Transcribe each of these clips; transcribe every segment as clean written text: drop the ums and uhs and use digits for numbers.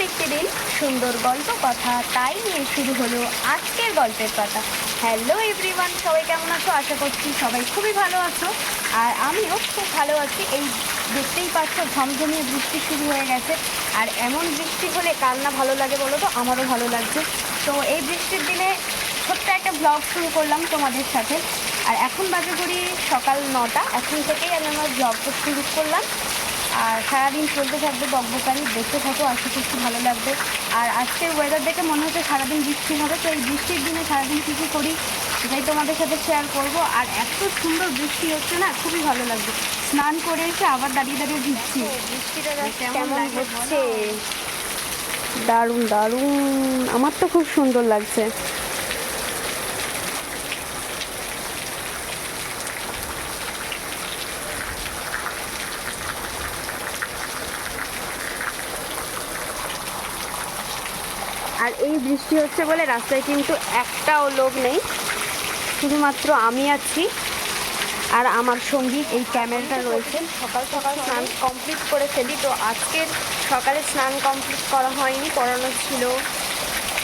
একটি দিন, সুন্দর গল্প কথা, তাই নিয়ে শুরু হলো আজকের গল্পের কথা। হ্যালো এভরিওয়ান, সবাই কেমন আছো? আশা করছি সবাই খুবই ভালো আছো, আর আমিও খুব ভালো আছি। এই দেখতেই পাচ্ছ, ঝমঝমিয়ে বৃষ্টি শুরু হয়ে গেছে। আর এমন বৃষ্টি হলে কার না ভালো লাগে বলো তো? আমারও ভালো লাগছে। তো এই বৃষ্টির দিনে ছোট্ট একটা ব্লগ শুরু করলাম তোমাদের সাথে। আর এখন বাজে ঘড়ি সকাল 9টা। এখন থেকেই আমি আমার ব্লগটা শুরু করলাম, আর সারাদিন চলতে থাকবে বকবকানি। দেখতে থাকো, আশা করছি ভালো লাগবে। আর আজকের ওয়েদার দেখে মনে হচ্ছে সারাদিন বৃষ্টি হবে। তো এই বৃষ্টির দিনে সারাদিন কী কী করি সেটাই তোমাদের সাথে শেয়ার করব। আর এত সুন্দর বৃষ্টি হচ্ছে না, খুবই ভালো লাগবে। স্নান করে এসে আবার দাঁড়িয়ে দাঁড়িয়ে ভিজছি। বৃষ্টিটা কেমন হচ্ছে, দারুণ দারুণ। আমার তো খুব সুন্দর লাগছে। আর এই বৃষ্টি হচ্ছে বলে রাস্তায় কিন্তু একটাও লোক নেই, শুধুমাত্র আমি আছি আর আমার সঙ্গী এই ক্যামেরাটা রয়েছে। সকাল সকাল স্নান কমপ্লিট করে ফেলি। তো আজকের সকালে স্নান কমপ্লিট করা হয়নি, পড়ানো ছিল,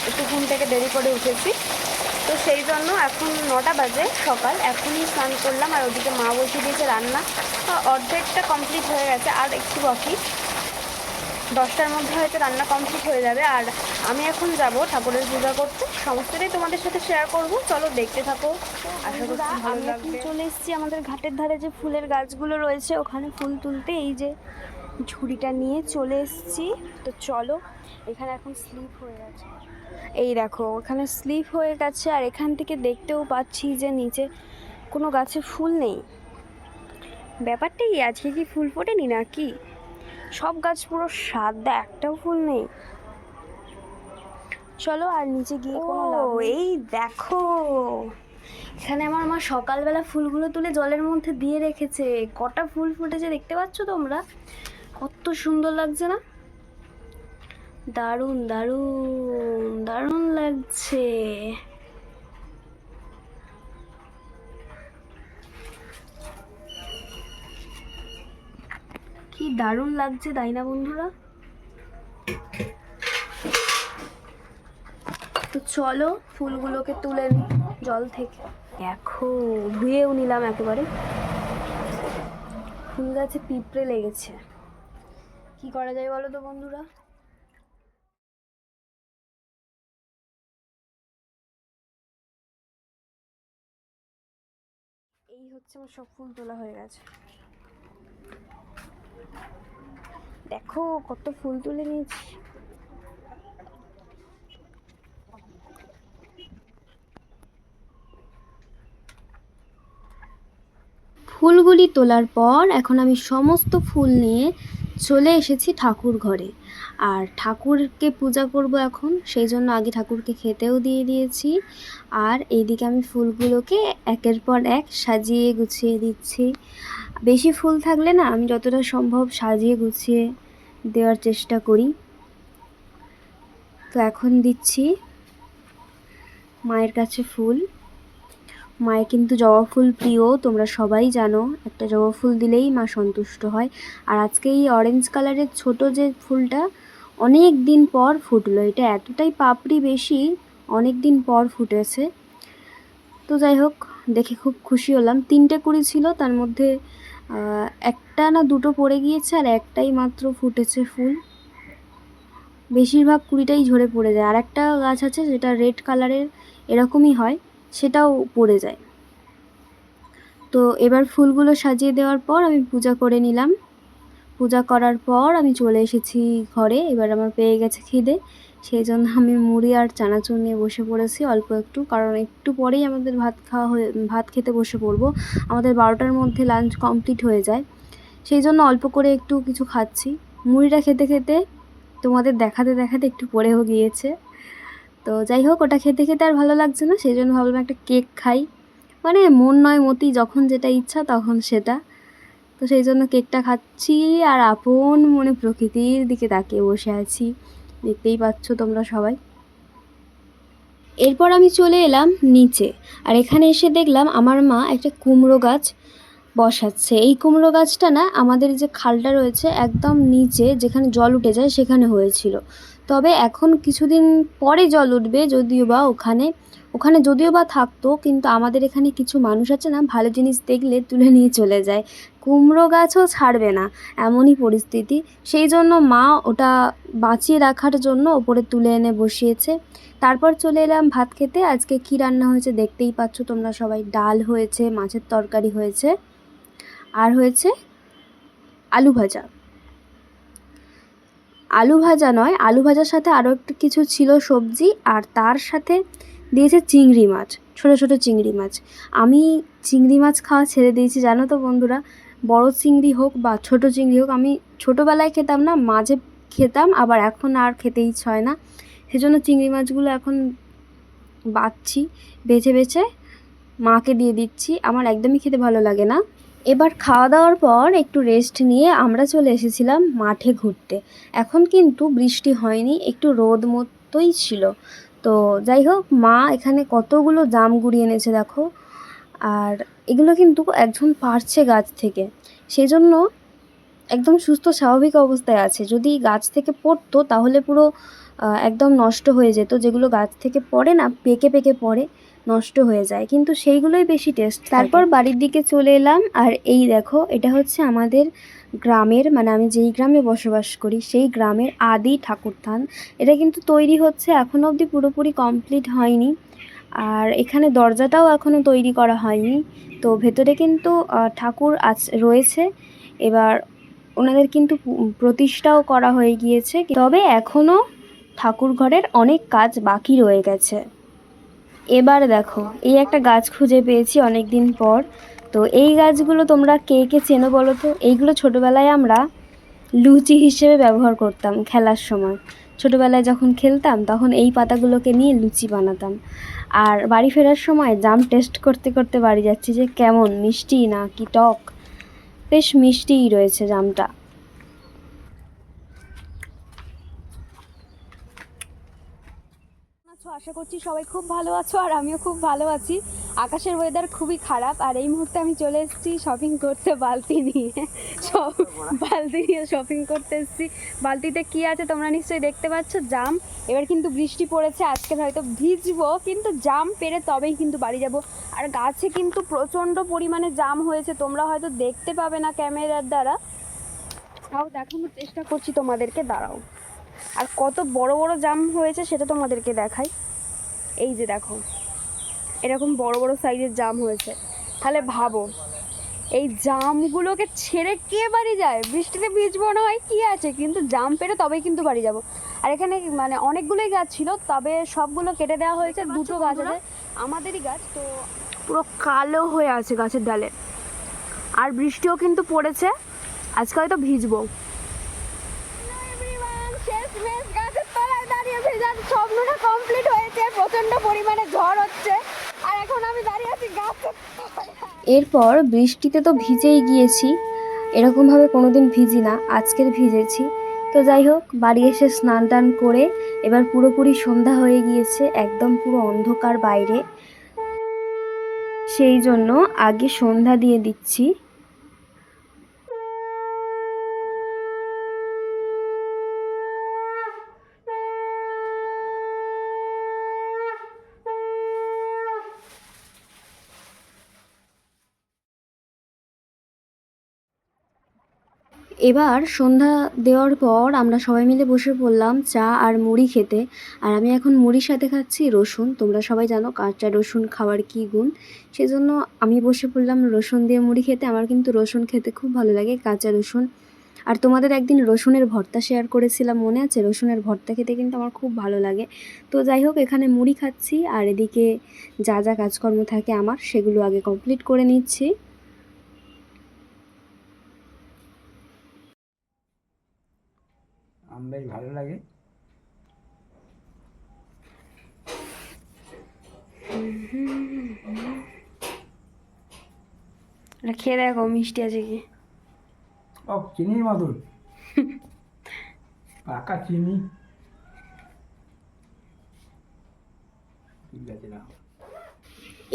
একটু ঘুম থেকে দেরি করে উঠেছি। তো সেই জন্য এখন 9টা বাজে সকাল, এখনই স্নান করলাম। আর ওদিকে মা বসিয়ে দিয়েছে রান্না, অর্ধেকটা কমপ্লিট হয়ে গেছে, আর একটু বাকি। 10টার মধ্যে হয়তো রান্না কমপ্লিট হয়ে যাবে। আর আমি এখন যাব ঠাকুরের পূজা করতে, সমস্তটাই তোমাদের সাথে শেয়ার করব। চলো দেখতে থাকো, আশা করছি ভালো লাগবে। চলে এসেছি আমাদের ঘাটের ধারে যে ফুলের গাছগুলো রয়েছে, ওখানে ফুল তুলতে। এই যে ঝুড়িটা নিয়ে চলে এসেছি। তো চলো, এখানে এখন স্লিপ হয়ে গেছে, এই দেখো ওখানে স্লিপ হয়ে গেছে। আর এখান থেকে দেখতেও পাচ্ছি যে নিচে কোনো গাছে ফুল নেই। ব্যাপারটা কি, আজকে কি ফুল ফোটেনি নাকি? সব গাছ পুরো সাদা, একটাও ফুল নেই। চলো আর নিচে গিয়ে কোনো লাভ নেই। এই দেখো, এখানে আমার মা সকালবেলা ফুলগুলো তুলে জলের মধ্যে দিয়ে রেখেছে। কটা ফুল ফুটেছে দেখতে পাচ্ছ তোমরা? কত সুন্দর লাগছে না? দারুণ দারুণ দারুণ লাগছে। কি দারুণ লাগছে, তাই না বন্ধুরা? তো চলো ফুলগুলোকে তুলে নিই জল থেকে। দেখো, ধুয়েও নিলাম একেবারে। ফুল গাছে পিঁপড়ে লেগেছে, কি করা যায় বলো তো বন্ধুরা? এই হচ্ছে আমার সব ফুল তোলা হয়ে গেছে। দেখো কত ফুল তুলে নিয়েছি। ফুলগুলি তোলার পর এখন আমি সমস্ত ফুল নিয়ে চলে এসেছি ঠাকুর ঘরে। আর ঠাকুরকে পূজা করব এখন, সেই জন্য আগে ঠাকুরকে খেতেও দিয়ে দিয়েছি। আর এইদিকে আমি ফুলগুলোকে একের পর এক সাজিয়ে গুছিয়ে দিচ্ছি। বেশি ফুল থাকলে না, আমি যতটা সম্ভব সাজিয়ে গুছিয়ে দেওয়ার চেষ্টা করি। তো এখন দিচ্ছি মায়ের কাছে ফুল। মায়ের কিন্তু জবা ফুল প্রিয়, তোমরা সবাই জানো। একটা জবা ফুল দিলেই মা সন্তুষ্ট হয়। আর আজকে এই অরেঞ্জ কালারের ছোট যে ফুলটা অনেক দিন পর ফুটলো। এটা এতটাই পাপড়ি বেশি, অনেক দিন পর ফুটেছে। তো যাই হোক, দেখে খুব খুশি হলাম। 3টে কুড়ি ছিল, তার মধ্যে একটা না দুটো পড়ে গিয়েছে, আর একটাই মাত্র ফুটেছে ফুল। বেশিরভাগ কুড়িটাই ঝরে পড়ে যায়। আর একটা গাছ আছে যেটা রেড কালারের, এরকমই হয়, সেটাও পড়ে যায়। তো এবার ফুলগুলো সাজিয়ে দেওয়ার পর আমি পূজা করে নিলাম। পূজা করার পর আমি চলে এসেছি ঘরে। এবার আমার পেয়ে গেছে খিদে, সেই জন্য আমি মুড়ি আর চানাচুর নিয়ে বসে পড়েছি অল্প একটু। কারণ একটু পরেই আমাদের ভাত খেতে বসে পড়বো। আমাদের 12টার মধ্যে লাঞ্চ কমপ্লিট হয়ে যায়, সেই জন্য অল্প করে একটু কিছু খাচ্ছি। মুড়িটা খেতে খেতে তোমাদের দেখাতে দেখাতে একটু পড়েও গিয়েছে। তো যাই হোক, ওটা খেতে খেতে আর ভালো লাগছে না, সেই জন্য ভাবলাম একটা কেক খাই। মানে মন নয় মতি, যখন যেটা ইচ্ছা তখন সেটা। তো সেই জন্য কেকটা খাচ্ছি আর আপন মনে প্রকৃতির দিকে তাকিয়ে বসে আছি, দেখতেই পাচ্ছ তোমরা সবাই। এরপর আমি চলে এলাম নিচে। আর এখানে এসে দেখলাম আমার মা একটা কুমড়ো গাছ বসাচ্ছে। এই কুমড়ো গাছটা না, আমাদের যে খালটা রয়েছে একদম নিচে যেখানে জল উঠে যায় সেখানে হয়েছিল। তবে এখন কিছুদিন পরে জল উঠবে, যদিও বা ওখানে যদিও বা থাকতো, কিন্তু আমাদের এখানে কিছু মানুষ আছে না, ভালো জিনিস দেখলে তুলে নিয়ে চলে যায়। কুমড়ো গাছও ছাড়বে না, এমনই পরিস্থিতি। সেই জন্য মা ওটা বাঁচিয়ে রাখার জন্য ওপরে তুলে এনে বসিয়েছে। তারপর চলে এলাম ভাত খেতে। আজকে কী রান্না হয়েছে দেখতেই পাচ্ছ তোমরা সবাই। ডাল হয়েছে, মাছের তরকারি হয়েছে, আর হয়েছে আলু ভাজা। আলু ভাজা নয়, আলু ভাজার সাথে আরও একটু কিছু ছিল সবজি, আর তার সাথে দিয়েছে চিংড়ি মাছ, ছোটো ছোটো চিংড়ি মাছ। আমি চিংড়ি মাছ খাওয়া ছেড়ে দিয়েছি জানো তো বন্ধুরা। বড় চিংড়ি হোক বা ছোট চিংড়ি হোক, আমি ছোটোবেলায় খেতাম না, মাঝে খেতাম, আবার এখন আর খেতে ইচ্ছা হয় না। সেজন্য চিংড়ি মাছগুলো এখন বাছছি, বেছে বেছে মাকে দিয়ে দিচ্ছি। আমার একদমই খেতে ভালো লাগে না। এবার খাওয়া দাওয়ার পর একটু রেস্ট নিয়ে আমরা চলে এসেছিলাম মাঠে ঘুরতে। এখন কিন্তু বৃষ্টি হয়নি, একটু রোদ মতোই ছিল। তো যাই হোক, মা এখানে কতগুলো জাম গুড়িয়ে এনেছে দেখো। আর এগুলো কিন্তু একজন পারছে গাছ থেকে, সেই জন্য একদম সুস্থ স্বাভাবিক অবস্থায় আছে। যদি গাছ থেকে পড়তো তাহলে পুরো একদম নষ্ট হয়ে যেত। যেগুলো গাছ থেকে পড়ে না, পেকে পেকে পড়ে, নষ্ট হয়ে যায়, কিন্তু সেইগুলোই বেশি টেস্ট। তারপর বাড়ির দিকে চলে এলাম। আর এই দেখো, এটা হচ্ছে আমাদের গ্রামের, মানে আমি যেই গ্রামে বসবাস করি সেই গ্রামের আদি ঠাকুরথান। এটা কিন্তু তৈরি হচ্ছে, এখনও অবধি পুরোপুরি কমপ্লিট হয়নি। আর এখানে দরজাটাও এখনও তৈরি করা হয়নি। তো ভেতরে কিন্তু ঠাকুর রয়েছে। এবার ওনাদের কিন্তু প্রতিষ্ঠাও করা হয়ে গিয়েছে, তবে এখনও ঠাকুর ঘরের অনেক কাজ বাকি রয়ে গেছে। এবার দেখো, এই একটা গাছ খুঁজে পেয়েছি অনেক দিন পর। তো এই গাছগুলো তোমরা কে কে চেনো বলো তো? এইগুলো ছোটোবেলায় আমরা লুচি হিসেবে ব্যবহার করতাম খেলার সময়। ছোটোবেলায় যখন খেলতাম তখন এই পাতাগুলোকে নিয়ে লুচি বানাতাম। আর বাড়ি ফেরার সময় জাম টেস্ট করতে করতে বাড়ি যাচ্ছি যে কেমন মিষ্টি না কি টক। বেশ মিষ্টিই রয়েছে জামটা। আশা করছি সবাই খুব ভালো আছো, আর আমিও খুব ভালো আছি। আকাশের ওয়েদার খুবই খারাপ, আর এই মুহূর্তে আমি চলে এসেছি শপিং করতে বালতি নিয়ে। বালতি নিয়ে শপিং করতে এসেছি। বালতিতে কি আছে তোমরা নিশ্চয়ই দেখতে পাচ্ছ, জাম। এবার কিন্তু বৃষ্টি পড়েছে, আজকে হয়তো ভিজবো, কিন্তু জাম পেরে তবেই কিন্তু বাড়ি যাব। আর গাছে কিন্তু প্রচণ্ড পরিমাণে জাম হয়েছে, তোমরা হয়তো দেখতে পাবে না ক্যামেরার দ্বারা, তাও দেখানোর চেষ্টা করছি তোমাদেরকে, দাঁড়াও। আর কত বড় বড় জাম হয়েছে সেটা তোমাদেরকে দেখাই। এই যে দেখো, এরকম বড় বড় সাইজের জাম হয়েছে। তাহলে ভাবো, এই জামগুলোকে ছেড়ে কে বাড়ি যায়? বৃষ্টিতে ভিজবো না হয় কী আছে, কিন্তু জাম পেরে তবেই কিন্তু বাড়ি যাব। আর এখানে মানে অনেকগুলোই গাছ ছিল, তবে সবগুলো কেটে দেওয়া হয়েছে। দুটো গাছ আছে, আমাদেরই গাছ, তো পুরো কালো হয়ে আছে গাছের ডালে। আর বৃষ্টিও কিন্তু পড়েছে, আজকে হয়তো ভিজবো। স্বপ্নটা কমপ্লিট হয়েছে, প্রচন্ড পরিমাণে ঝড় হচ্ছে, আর এখন আমি দাঁড়িয়ে আছি গাছে। এরপর বৃষ্টিতে তো ভিজেই গিয়েছি, এরকমভাবে কোনোদিন ভিজি না, আজকের ভিজেছি। তো যাই হোক, বাড়ি এসে স্নান টান করে এবার পুরোপুরি সন্ধ্যা হয়ে গিয়েছে, একদম পুরো অন্ধকার বাইরে। সেই জন্য আগে সন্ধ্যা দিয়ে দিচ্ছি। এবার সন্ধ্যা দেওয়ার পর আমরা সবাই মিলে বসে পড়লাম চা আর মুড়ি খেতে। আর আমি এখন মুড়ির সাথে খাচ্ছি রসুন। তোমরা সবাই জানো কাঁচা রসুন খাওয়ার কী গুণ, সেজন্য আমি বসে পড়লাম রসুন দিয়ে মুড়ি খেতে। আমার কিন্তু রসুন খেতে খুব ভালো লাগে, কাঁচা রসুন। আর তোমাদের একদিন রসুনের ভর্তা শেয়ার করেছিলাম, মনে আছে? রসুনের ভর্তা খেতে কিন্তু আমার খুব ভালো লাগে। তো যাই হোক, এখানে মুড়ি খাচ্ছি, আর এদিকে যা যা কাজকর্ম থাকে আমার সেগুলো আগে কমপ্লিট করে নিচ্ছি। বেশ ভালো লাগে। খেয়ে দেখো মিষ্টি আছে কি। ও চিনির মতন, পাকা চিনি। ঠিক আছে না।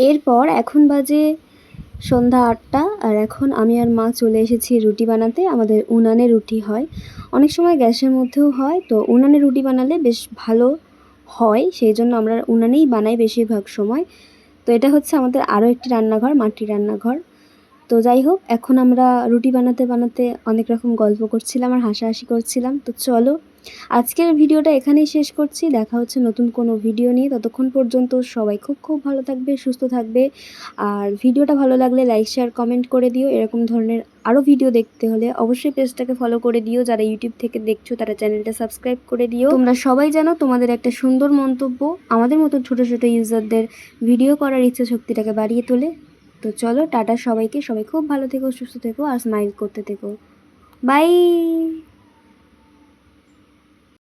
এরপর এখন বাজে সন্ধ্যা 8টা আর এখন আমি আর মা চলে এসেছি রুটি বানাতে। আমাদের উনানে রুটি হয়, অনেক সময় গ্যাসের মধ্যেও হয়, তো উনানে রুটি বানালে বেশ ভালো হয়, সেই জন্য আমরা উনানেই বানাই বেশিরভাগ সময়। তো এটা হচ্ছে আমাদের আরও একটি রান্নাঘর, মাটির রান্নাঘর। তো যাই হোক, এখন আমরা রুটি বানাতে বানাতে অনেক রকম গল্প করছিলাম আর হাসাহাসি করছিলাম। তো চলো আজকের ভিডিওটা এখানেই শেষ করছি, দেখা হচ্ছে নতুন কোনো ভিডিও নিয়ে। ততক্ষণ পর্যন্ত সবাই খুব খুব ভালো থাকবে, সুস্থ থাকবে। আর ভিডিওটা ভালো লাগলে লাইক শেয়ার কমেন্ট করে দিও। এরকম ধরনের আরও ভিডিও দেখতে হলে অবশ্যই পেজটাকে ফলো করে দিও। যারা ইউটিউব থেকে দেখছো তারা চ্যানেলটা সাবস্ক্রাইব করে দিও। তোমরা সবাই জানো তোমাদের একটা সুন্দর মন্তব্য আমাদের মতো ছোট ছোট ইউজারদের ভিডিও করার ইচ্ছা শক্তিটাকে বাড়িয়ে তোলে। তো চলো টাটা সবাইকে, সবাই খুব ভালো থেকো, সুস্থ থেকো আর স্মাইল করতে থেকো। বাই।